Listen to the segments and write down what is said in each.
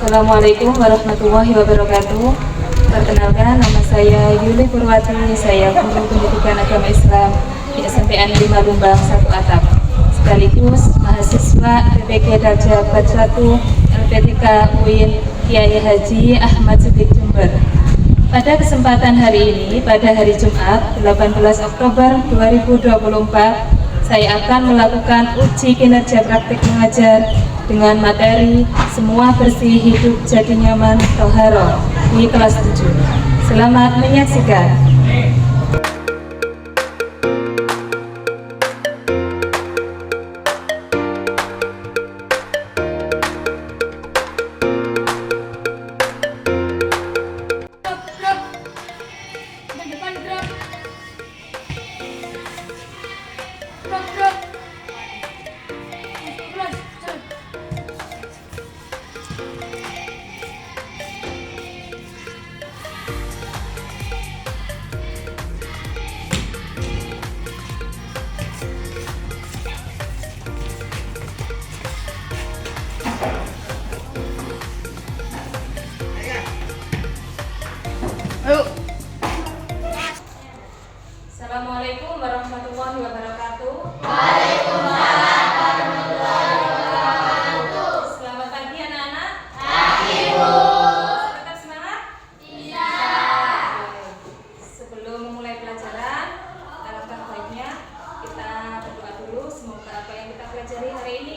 Assalamualaikum warahmatullahi wabarakatuh. Perkenalkan, nama saya Yuli Purwati. Saya guru pendidikan agama Islam di SMPN 5 Lumbang 1 Atap, sekaligus mahasiswa PPG Darjah 41 LPTK UIN Kiai Haji Ahmad Siddiq Jember. Pada kesempatan hari ini, pada hari Jumat 18 Oktober 2024, saya akan melakukan uji kinerja praktik mengajar dengan materi Semua Bersih Hidup Jadi Nyaman Toharo di kelas 7. Selamat menyaksikan. Assalamualaikum warahmatullahi wabarakatuh. Waalaikumsalam warahmatullahi wabarakatuh. Selamat pagi anak-anak. Pagi, Bu. Tetap semangat? Iya. Sebelum memulai pelajaran, alangkah baiknya kita berdoa dulu. Semoga apa yang kita pelajari hari ini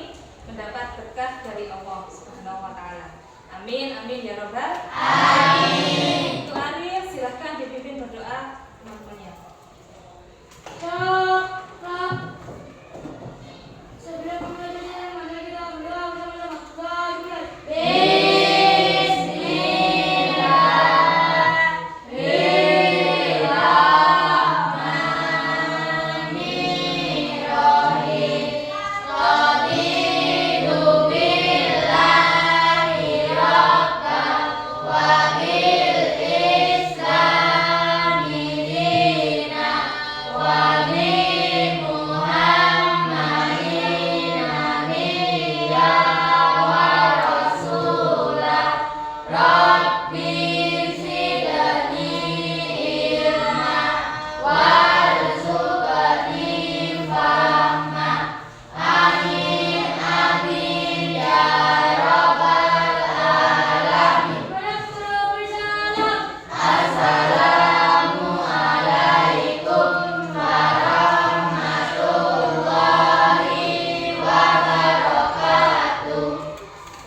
mendapat berkah dari Allah Subhanahu wa Ta'ala. Amin, amin ya Rabbal. Amin. Untuk Arif, silahkan dipimpin berdoa teman-temannya. Sebelum pembelajaran, mari kita berdoa bersama-sama.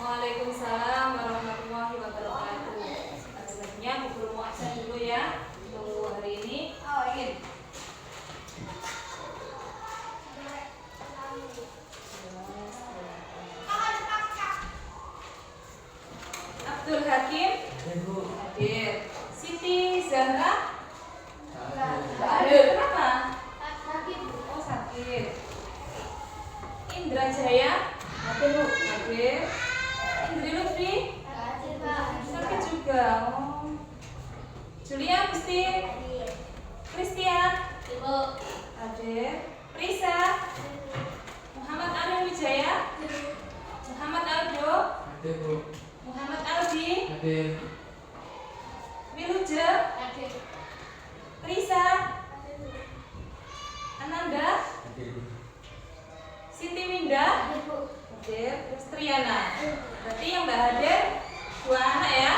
Waalaikumsalam warahmatullahi wabarakatuh. Selanjutnya Bu Guru mau absen dulu ya untuk hari ini. Abdul Hakim hadir. Siti Zahra hadir. Kenapa? Oh, sakit. Indra Jaya hadir. Indri Lutfi sakit juga. Oh. Julia Gusti Christian hadir. Prisa Muhammad Arif Wijaya Muhammad Aldo Muhammad Aldi Wiluja Prisa Ananda Siti Winda hadir. Terus Triana. Berarti yang nggak hadir 2 anak ya.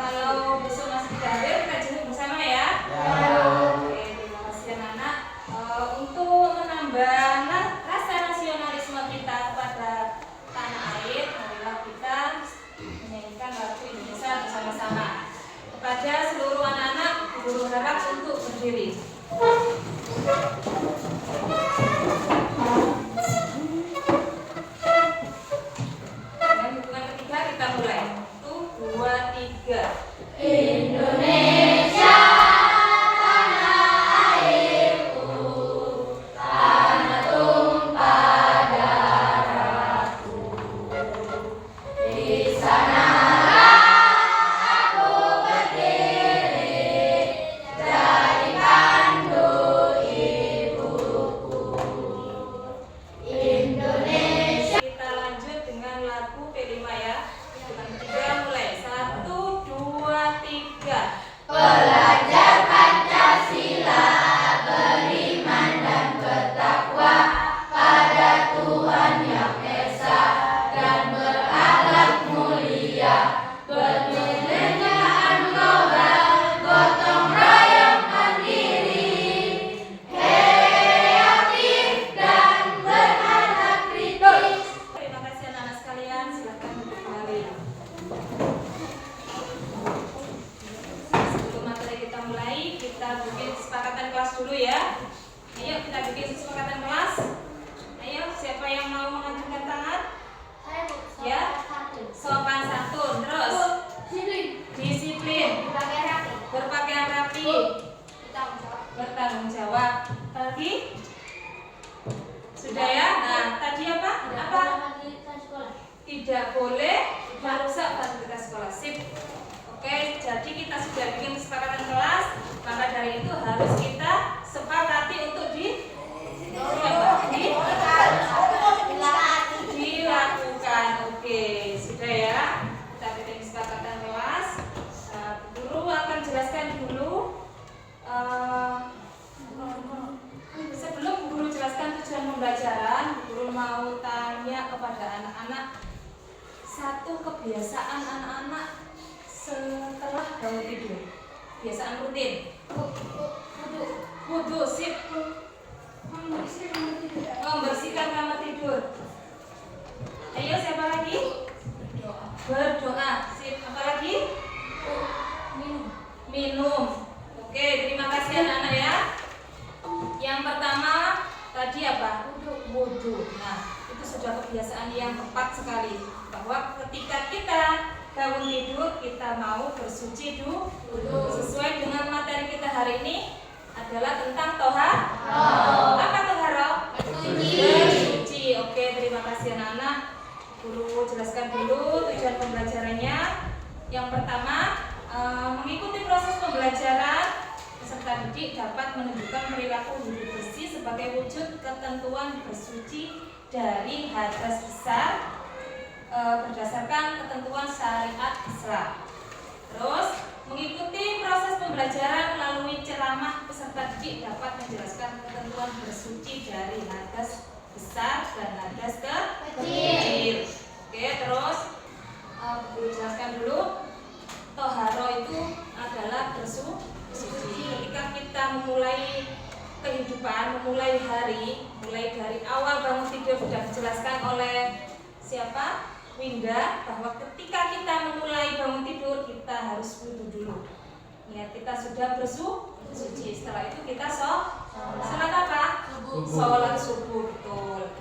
Kalau besok masih tidak hadir, kita jemput bersama ya. Oke, terima kasih anak-anak. Untuk menambah rasa nasionalisme kita kepada tanah air, marilah kita menyanyikan lagu Indonesia bersama-sama. Kepada seluruh anak-anak, guru harap untuk berdiri. Dengan hitungan ketiga kita mulai. 1, 2, 3. Indonesia, tanah airku, tanah tumpah darahku. Di sanalah aku berdiri, jadi pandu ibuku. Indonesia. Kita lanjut dengan lagu P5 ya. Hitungan tidak boleh merusak fasilitas sekolah. Sip. Oke, jadi kita sudah bikin kesepakatan kelas, maka dari itu harus kita sepakati untuk dilakukan. Oke, sudah ya. Kita bikin kesepakatan kelas. Guru akan jelaskan dulu. Sebelum guru jelaskan tujuan pembelajaran, guru mau tanya kepada anak-anak satu kebiasaan anak-anak setelah bangun tidur. Kebiasaan rutin. Wudu, sip. Membersihkan kamar tidur. Ayo, siapa lagi? Berdoa. Sip. Apa lagi? Minum. Oke, terima kasih anak-anak ya. Yang pertama tadi apa? Wudu. Nah, itu sudah kebiasaan yang tepat sekali. Bahwa ketika kita bangun tidur, kita mau bersuci dulu. Sesuai dengan materi kita hari ini adalah tentang toharo. Apa toharo? Bersuci. Oke, terima kasih anak-anak. Guru jelaskan dulu tujuan pembelajarannya. Yang pertama, mengikuti proses pembelajaran, peserta didik dapat menunjukkan perilaku hidup bersih sebagai wujud ketentuan bersuci dari hadas besar berdasarkan ketentuan syariat Islam. Terus, mengikuti proses pembelajaran melalui ceramah, peserta didik dapat menjelaskan ketentuan bersuci dari hadas besar dan hadas kecil. Oke, terus guru jelaskan dulu. Toharo itu adalah bersuci. Ketika kita memulai kehidupan, memulai hari, mulai dari awal bangun tidur sudah dijelaskan oleh siapa? Winda, bahwa ketika kita memulai bangun tidur kita harus wudu dulu. Niat kita sudah bersuci. Setelah itu kita sholat apa? Sholat subuh, betul.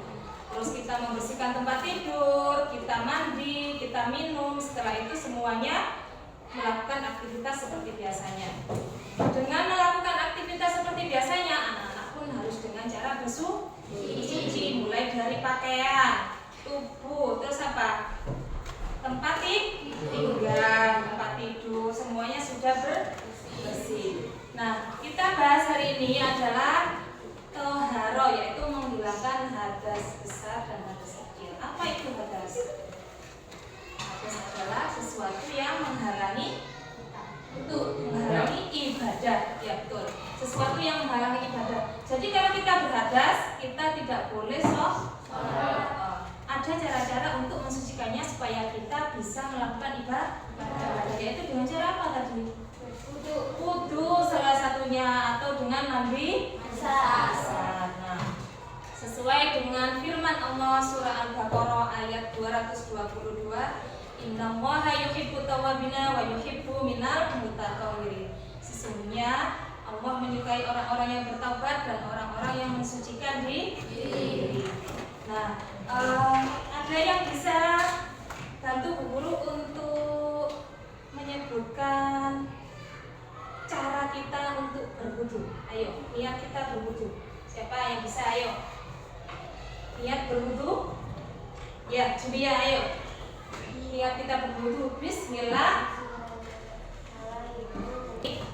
Terus kita membersihkan tempat tidur, kita mandi, kita minum. Setelah itu semuanya melakukan aktivitas seperti biasanya. Dengan melakukan aktivitas seperti biasanya, anak-anak pun harus dengan cara bersuci, mulai dari pakaian, tubuh, terus apa? Tempat tinggal, tempat tidur, semuanya sudah bersih. Nah, kita bahas hari ini adalah toharo, yaitu menghilangkan hadas besar dan hadas kecil. Apa itu hadas? Hadas adalah sesuatu yang menghalangi ibadah, ya betul. Sesuatu yang menghalangi ibadah. Jadi kalau kita berhadas, kita tidak boleh sholat. Ada cara-cara untuk mensucikannya supaya kita bisa melakukan ibadah. Yaitu dengan cara apa tadi? Wudu salah satunya, atau dengan mandi besar. Nah, sesuai dengan firman Allah surah Al-Baqarah ayat 222. Innallaha yuhibbu tawwabina wa yuhibbu minal mutatahhirin. Sesungguhnya Allah menyukai orang-orang yang bertaubat dan orang-orang yang mensucikan diri. Nah, ada yang bisa bantu guru untuk menyebutkan cara kita untuk berwudu. Ayo, niat kita berwudu. Siapa yang bisa? Ayo. Niat berwudu. Ya, Julia, ayo. Niat kita berwudu. Bismillah.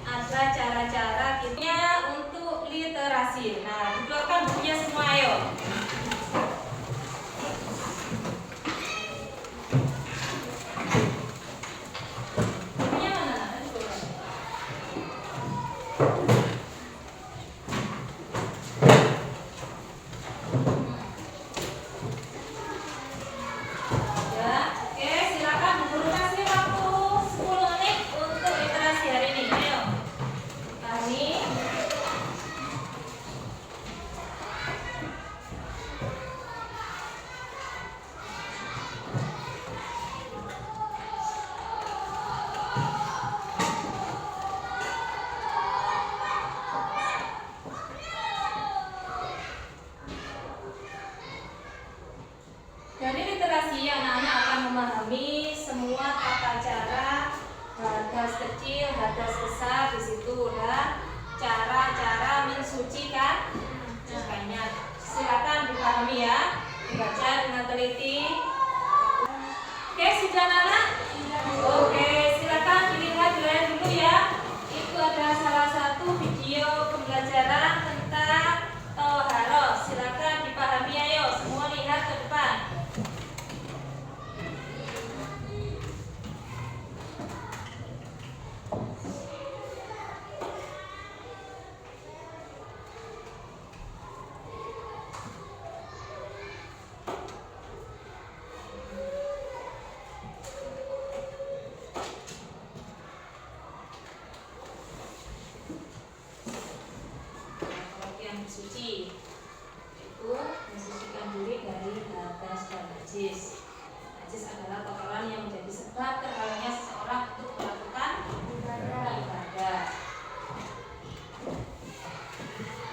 Ada cara-cara kita untuk literasi. Nah, dikeluarkan bukunya semua, ayo. Bukunya mana? Dari literasi, anak-anak akan memahami semua tata cara hadas kecil, hadas besar. Di situ udah cara-cara mensucikan. Silakan dipahami ya, dibaca dengan teliti. adalah kotoran yang menjadi sebab terhalangnya seseorang untuk melakukan ibadah.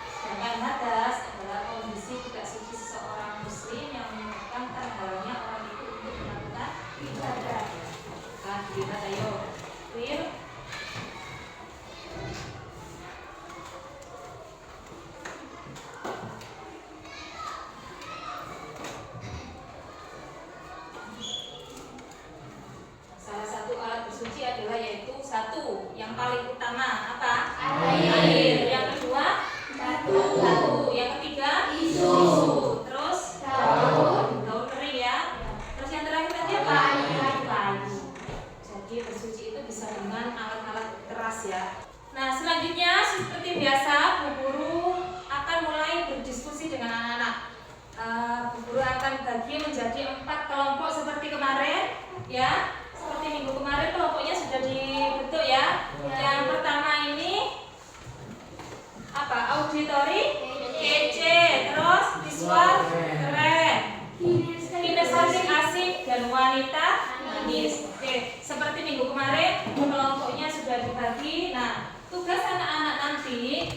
Sedangkan hadas adalah kondisi tidak suci seseorang muslim yang menyebabkan terhalangnya orang itu untuk melakukan ibadah. Nah, dilihat ayo. Clear? Salah satu alat bersuci adalah yaitu satu, yang paling utama apa? Air. Yang kedua, batu. Yang ketiga, tisu. Terus daun kering ya. Terus yang terakhir tadi apa? Kayu. Jadi bersuci itu bisa dengan alat-alat keras ya. Nah, selanjutnya seperti biasa Bu Guru akan mulai berdiskusi dengan anak-anak. Bu Guru akan bagi menjadi 4 kelompok seperti kemarin ya. Seperti minggu kemarin kelompoknya sudah dibentuk ya. Yang pertama ini apa? Auditori kece, terus visual keren, kinestetik asik, dan wanita manis. Oke, seperti minggu kemarin kelompoknya sudah dibagi. Nah, tugas anak-anak nanti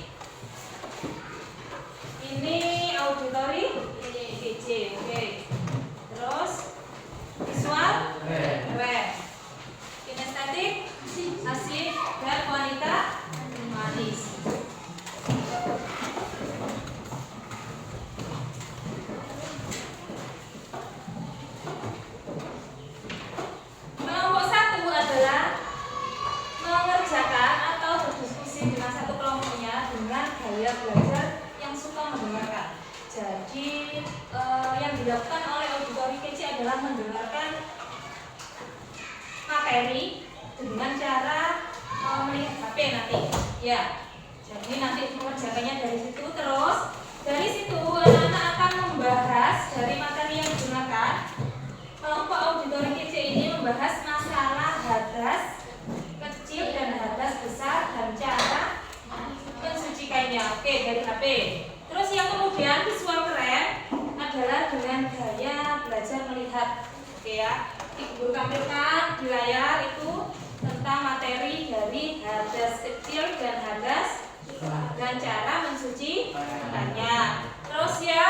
ini auditori kece, oke. Terus visual keren, kinestetik asik, dan wanita manis. Kelompok 1 adalah mengerjakan atau berdiskusi dengan satu kelompoknya dengan gaya belajar yang suka mendengarkan. Jadi yang dilakukan oleh auditori kece adalah mendengarkan materi dengan cara melihat HP nanti. Ya. Jadi nanti mengerjakannya dari situ, terus dari situ anak-anak akan membahas dari materi yang digunakan. Kelompok auditori kece ini membahas masalah hadas kecil dan hadas besar dan cara mensucikannya. Oke, dari HP. Terus yang kemudian visual keren adalah dengan gaya belajar melihat. Oke ya, Ibu tampilkan di layar itu tentang materi dari hadas kecil dan hadas dan cara mensucikannya. Terus ya,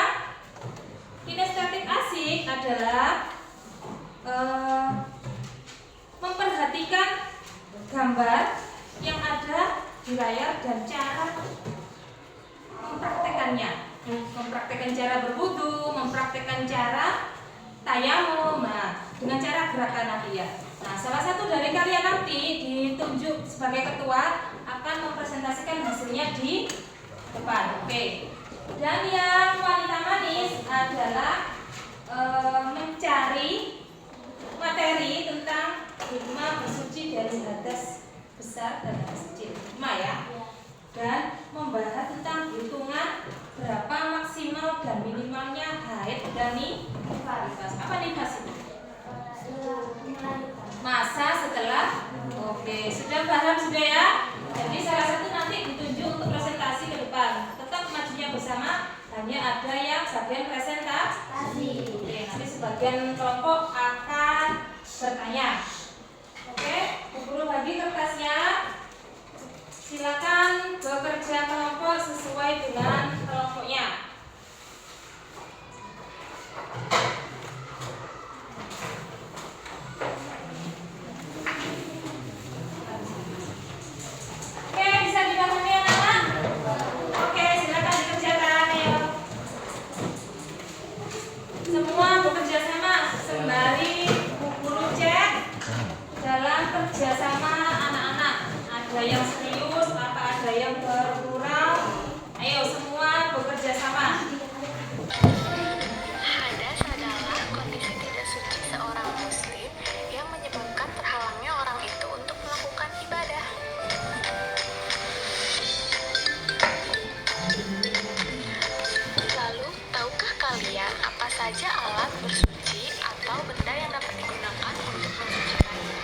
kinestetik asik adalah memperhatikan gambar yang ada di layar dan cara mempraktekannya. Mempraktekkan cara berwudu, mempraktekkan cara tayamum, dengan cara gerakan nanti ya. Nah, salah satu dari kalian nanti ditunjuk sebagai ketua akan mempresentasikan hasilnya di depan. Oke. Dan yang wanita manis adalah mencari materi tentang hikmah bersuci dari hadas besar dan hadas kecil. Hikmah ya. Dan membahas tentang hitungan berapa maksimal dan minimalnya haid dan nifas. Apa nifas itu? Masa setelah. Oke, sudah paham sudah ya? Jadi salah satu nanti ditunjuk untuk presentasi ke depan. Tetap majunya bersama, hanya ada yang bagian presentasi. Oke, nanti sebagian kelompok akan bertanya. Oke, Bu Guru bagi kertasnya. Silakan bekerja kelompok sesuai dengan kelompoknya. Oke, bisa dipahami anak-anak? Oke, silakan dikerjakan ya. Semua bekerja sama sembari Bu Guru cek dalam kerjasama anak-anak. Ada yang serius, apa ada yang bergurau? Ayo semua bekerja sama. Hadas adalah kondisi tidak suci seorang muslim yang menyebabkan terhalangnya orang itu untuk melakukan ibadah. Lalu, tahukah kalian apa saja alat bersuci atau benda yang dapat digunakan untuk mensucikannya?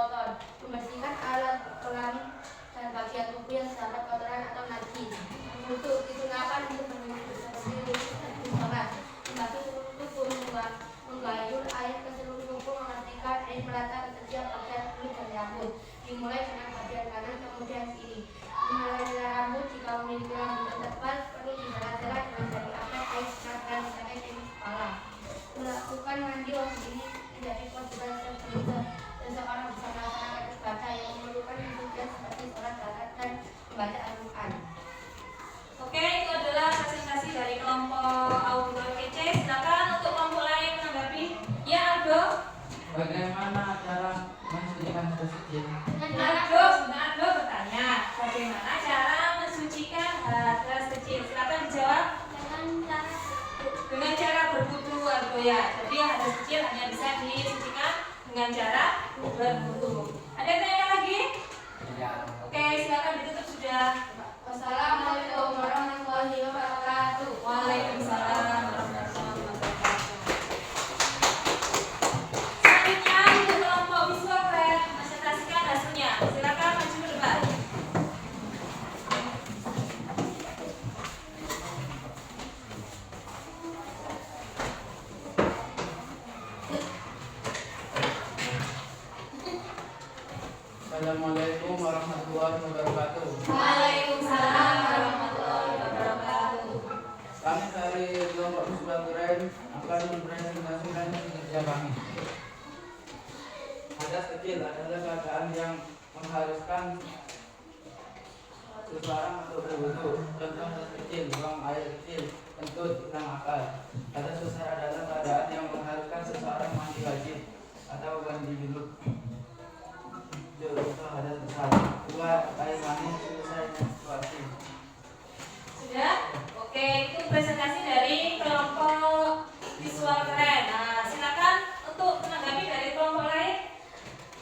kotor. Membersihkan alat kelamin dan bagian tubuh yang terdapat kotoran atau najis. Untuk digunakan untuk menyusun seperti sholat. Membasuh seluruh tubuh, menggayur air ke seluruh tubuh, memastikan air merata ke setiap bagian kulit dan rambut. Dimulai dengan bagian kanan kemudian kiri. Dimulai rambut, jika memiliki rambut yang tebal perlu dibelah-belah dengan jari angkat air sekat dan dipakai di kepala. Melakukan mandi wajib ini menjadi kewajiban seseorang bisa melaksanakan ibadah yang memerlukan kesucian seperti sholat, zakat, dan membaca Al-Quran. Oke, itu adalah presentasi dari kelompok Audrey kece. Silakan untuk kelompok lain menanggapi. Ya, Aldo. Bagaimana cara mensucikan masjid? Aldo bertanya, bagaimana cara mensucikan hadas kecil? Silakan dijawab. Dengan cara berwudu, Aldo ya. Jadi hadas kecil hanya bisa disucikan dengan cara berwudu. Ada yang tanya lagi? Ya. Oke, silakan ditutup sudah. Wassalamualaikum warahmatullahi wabarakatuh. Waalaikumsalam warahmatullahi wabarakatuh. Selanjutnya untuk kelompok visual kalian presentasikan hasilnya. Silakan maju ke depan. Assalamualaikum warahmatullahi wabarakatuh. Waalaikumsalam warahmatullahi wabarakatuh. Kami dari kelompok Musbah Keren akan mempresentasikan kinerja kami. Hadas kecil adalah keadaan yang mengharuskan seseorang untuk berwudu. Contoh hadas kecil, buang air kecil, kentut, hilang akal. Hadas besar adalah keadaan yang mengharuskan seseorang mandi wajib atau ganti junub. Contoh hadas besar, buat air mani, selesai menstruasi. Sudah? Oke, itu presentasi dari kelompok visual keren. Nah, silakan untuk menanggapi dari kelompok lain.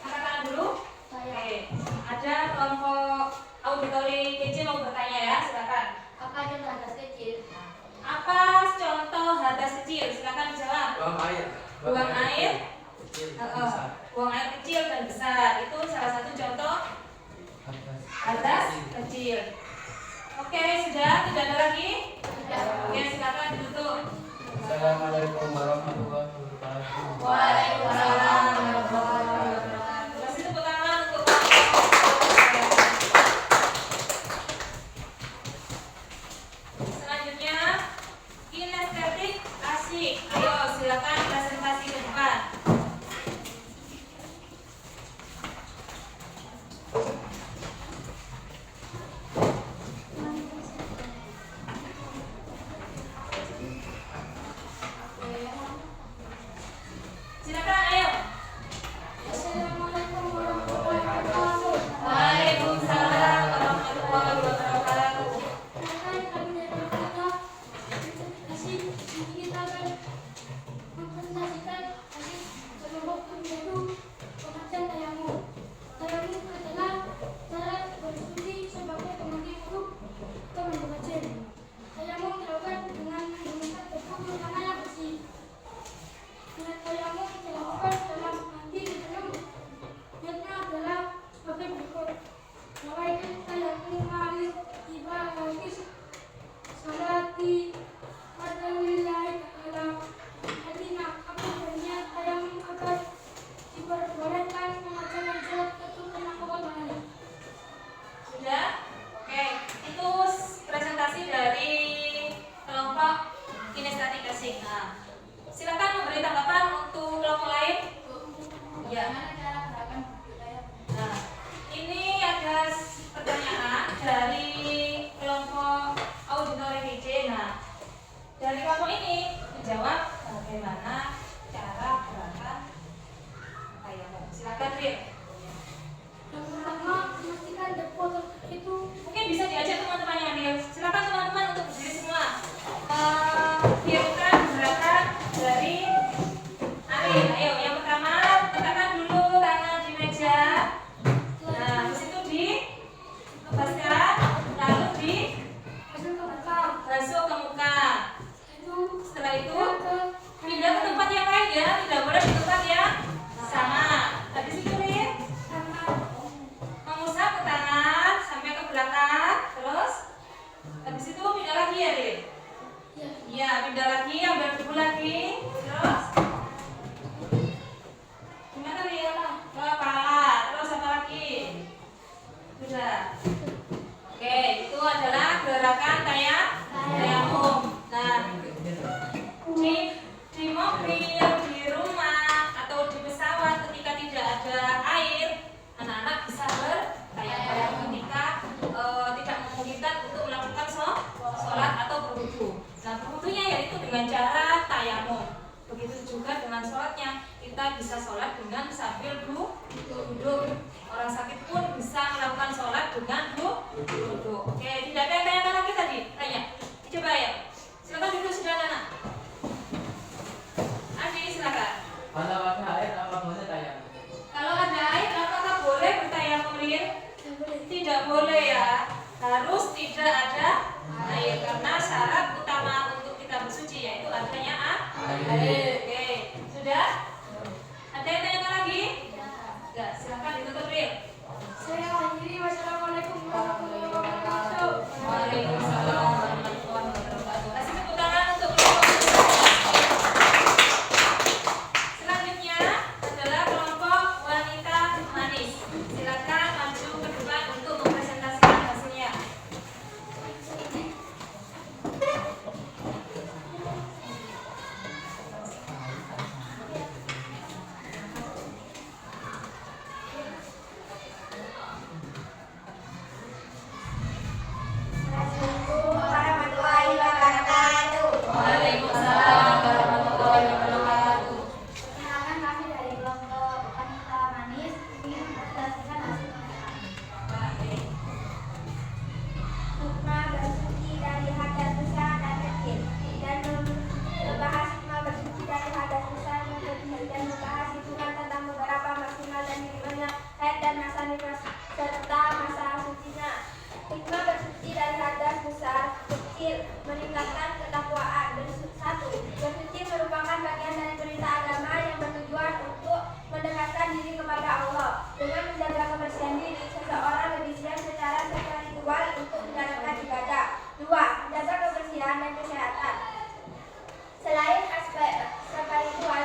Angkat tangan dulu. Oke, ada kelompok auditori kecil mau bertanya ya, silakan. Apa yang hadas kecil? Apa contoh hadas kecil? Silakan dijawab. Buang air. Buang air. Kecil, besar. Buang air kecil dan besar. Itu salah satu contoh hadas kecil. Oke, sudah? Tidak ada lagi? Oke, silakan ditutup. Assalamualaikum warahmatullahi wabarakatuh. Waalaikumsalam warahmatullahi wabarakatuh. Kasih tepuk tangan untuk selanjutnya kinestetik asik. Ayo silakan presentasi ke depan. pelaksanaan sholatnya, kita bisa sholat dengan sambil duduk. Orang sakit pun bisa melakukan sholat dengan duduk. Oke, tidak ada yang tanya lagi tadi? Tanya, coba ya. Silakan duduk sudah anak. Adi, silakan. Kalau ada air apa boleh tanya? Kalau ada air, apakah boleh bertayamum? Tidak boleh ya. Harus tidak ada air karena syarat utama untuk kita bersuci yaitu adanya air. Oke, sudah? Ada yang tanya lagi? Ya, silakan ditutup Ril. Saya akhiri. Wassalamualaikum warahmatullahi wabarakatuh. Waalaikumsalam warahmatullahi wabarakatuh. Kasih tepuk tangan untuk kelompok. Selanjutnya adalah kelompok wanita manis. Silakan maju ke depan untuk mempresentasikan hasilnya. Assalamualaikum warahmatullahi wabarakatuh. Waalaikumsalam warahmatullahi wabarakatuh. Perkenalkan kami dari kelompok wanita manis ingin mempresentasikan hasil mereka. Hikmah bersuci dari hadas besar dan kecil dan membahas hikmah bersuci dari hadas besar dan kecil dan membahas hitungan tentang beberapa maksimal dan minimumnya haid dan masa nifas serta masa sucinya. Hikmah bersuci dari hadas besar kecil meningkatkan ketakwaan. Satu, bersuci merupakan bagian dari perintah agama yang bertujuan untuk mendekatkan diri kepada Allah. Dengan menjaga kebersihan diri, seseorang lebih siap secara spiritual untuk menjalankan ibadah. Dua, menjaga kebersihan dan kesehatan. Selain aspek spiritual,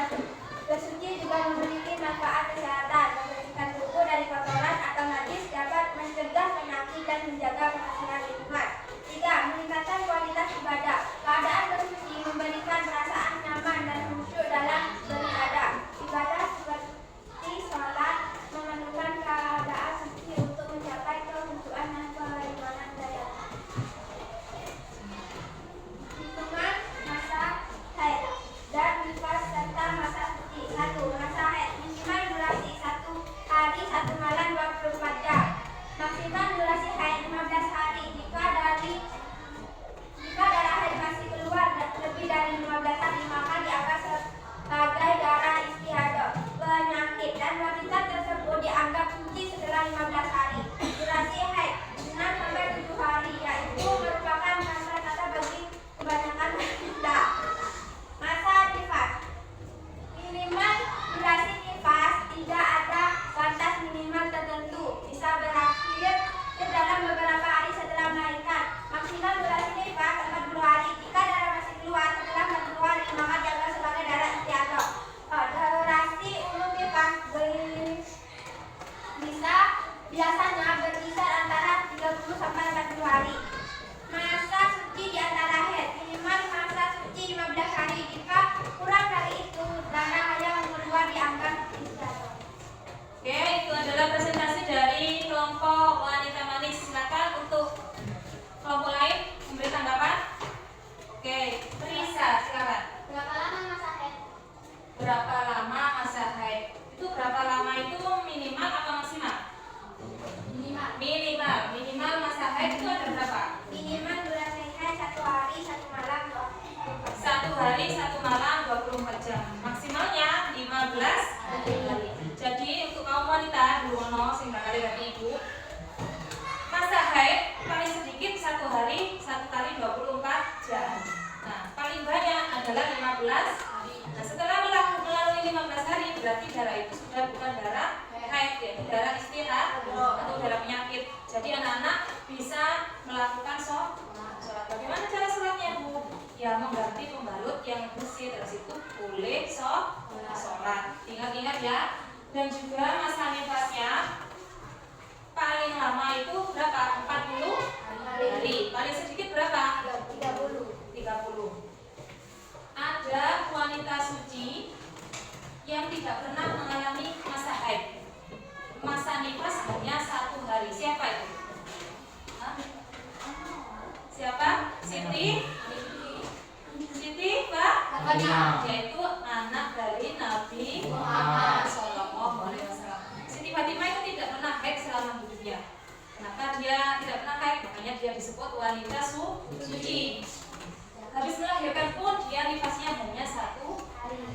bersuci juga memiliki manfaat kesehatan. Membersihkan tubuh dari kotoran atau najis dapat mencegah penyakit dan menjaga kebersihan lingkungan. Tiga, meningkatkan kualitas ibadah. Keadaan bersuci memberikan perasaan nyaman dan khusyuk dalam beribadah. Ibadah seperti sholat memerlukan keadaan suci untuk mencapai kekhusyuan dan keimanan daya. Hitungan masa haid dan nifas serta masa suci. Satu, masa haid minimal durasi 1 hari 1 malam 24 jam. Maksimal durasi haid 15 hari. Jika darah haid masih keluar lebih dari 15 hari maka dianggap sebagai darah istihadah penyakit dan wanita tersebut dianggap suci setelah 15 hari. Durasi haid 6 sampai 7 hari yaitu merupakan masa kata bagi kebanyakan wanita. Masa nifas minimal durasi nifas tidak ada batas minimal tertentu, bisa berakhir dalam beberapa hari setelah melahirkan. Maksimal durasi nifas 40 hari. Jika darah masih keluar setelah 40 hari maka dianggap sebagai darah istihadah. Durasi umum nifas biasanya berkisar antara 30 sampai 40 hari. Masa suci di antara haid minimal masa suci 15 hari. Jika kurang dari itu darah yang keluar dianggap istihadah. Oke, itu adalah presentasi dari kelompok wanita manis. Silakan untuk kelompok lain memberi tanggapan. Oke, Risa, silakan. Berapa lama masa haid? Berapa lama masa haid? Itu berapa lama itu minimal apa maksimal? Minimal masa haid itu ada berapa? Minimal durasi haid 1 hari 1 malam 1 hari 1 malam 24 jam. Maksimalnya 15 hari. Jadi untuk kaum wanita Duwono sing bakal dari ibu, masa haid paling sedikit 1 hari 1 kali 24 jam. Nah, paling banyak adalah 15 hari. Nah, setelah melalui 15 hari berarti darah itu sudah bukan darah haid, yaitu darah istirahat atau darah penyakit. Jadi anak-anak bisa melakukan sholat. Bagaimana cara sholatnya, Bu? Ya, mengganti pembalut yang bersih, terus itu boleh sholat. Ingat-ingat ya. Dan juga masa nifasnya paling lama itu berapa? 40 hari. Paling sedikit berapa? 30. Ada wanita suci yang tidak pernah mengalami masa haid. Masa nifas hanya 1 hari. Siapa itu? Hah? Siapa? Siti, Mbak? Yaitu anak dari Nabi Muhammad Sallallahu Alaihi Wasallam. Siti Fatimah itu tidak pernah haid selama hidupnya. Kenapa dia tidak pernah haid? Makanya dia disebut wanita suci. Habis melahirkan pun dia nifasnya hanya 1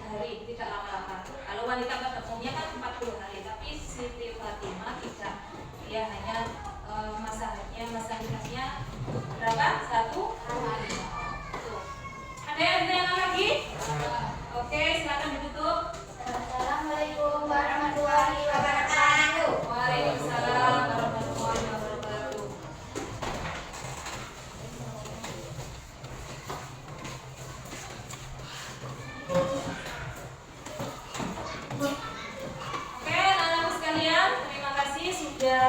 hari, tidak lama-lama. Kalau wanita pada umumnya kan 40 hari, tapi Siti Fatimah tidak. Dia hanya masa nifasnya berapa? 1 hari. Tuh. Ada yang ditanyakan lagi? Oke, silakan ditutup. Assalamualaikum warahmatullahi wabarakatuh. Waalaikumsalam warahmatullahi wabarakatuh. Oke, anak-anakku sekalian, terima kasih sudah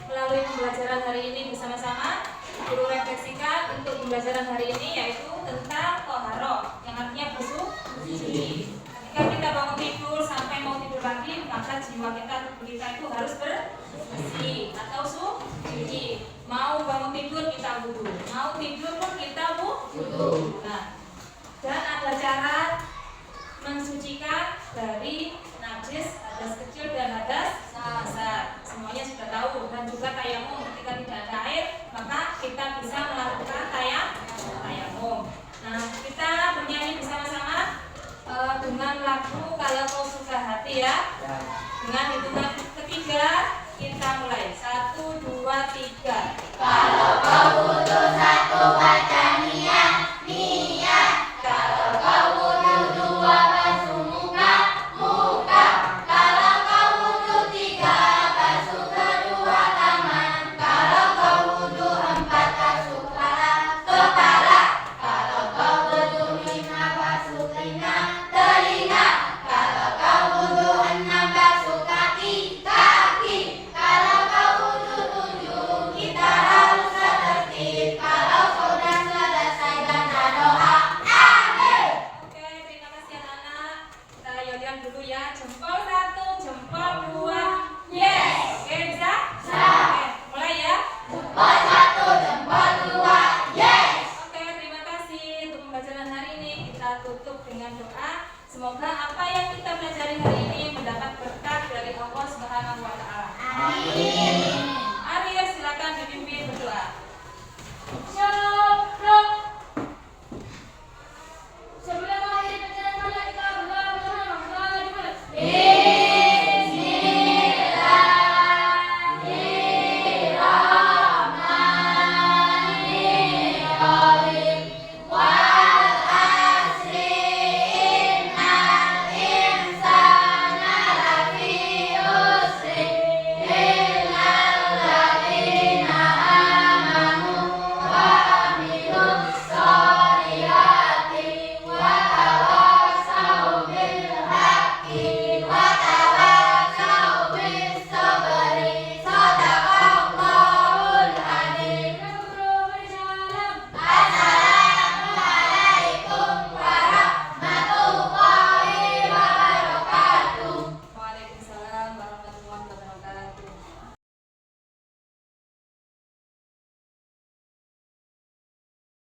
melalui pembelajaran hari ini bersama-sama. Guru refleksikan untuk pembelajaran hari ini yaitu tentang toharoh, yang artinya suci. Ketika kita bangun tidur sampai mau tidur lagi, maka jiwa kita, tubuh kita itu harus bersih atau suci. Mau bangun tidur kita wudu, mau tidur pun kita wudu. Nah, dan ada cara mensucikan dari najis, hadas kecil dan hadas besar. Semuanya sudah tahu. Dan juga tayamum, ketika tidak ada air maka kita bisa melakukan tayamum. Nah, kita bernyanyi bersama-sama dengan lagu Kalau Kau Suka Hati ya. Dengan hitungan ketiga kita mulai. 1, 2, 3. Kalau kau butuh satu baca niat. Kalau kau butuh 2 basuh muka. Kalau kau butuh 3 basuh kedua tangan. Kalau kau butuh 4 basuh kepala. Kalau kau butuh 5 basuh telinga. Kalau kau butuh 6 basuh kaki. Kalau kau butuh 7 kita harus tertib. Kalau kau sudah selesai baca doa. Amin. Oke, terima kasih anak-anak. Kita yodian dulu ya. Jempol 1, jempol 2. Yes. Oke, bisa? Bisa. Oke, mulai ya. Jempol 1, jempol 2. Yes. Oke, terima kasih untuk pembelajaran hari ini. Kita tutup dengan doa. Semoga apa yang kita pelajari hari ini mendapat berkat dari Allah Subhanahu wa taala. Amin.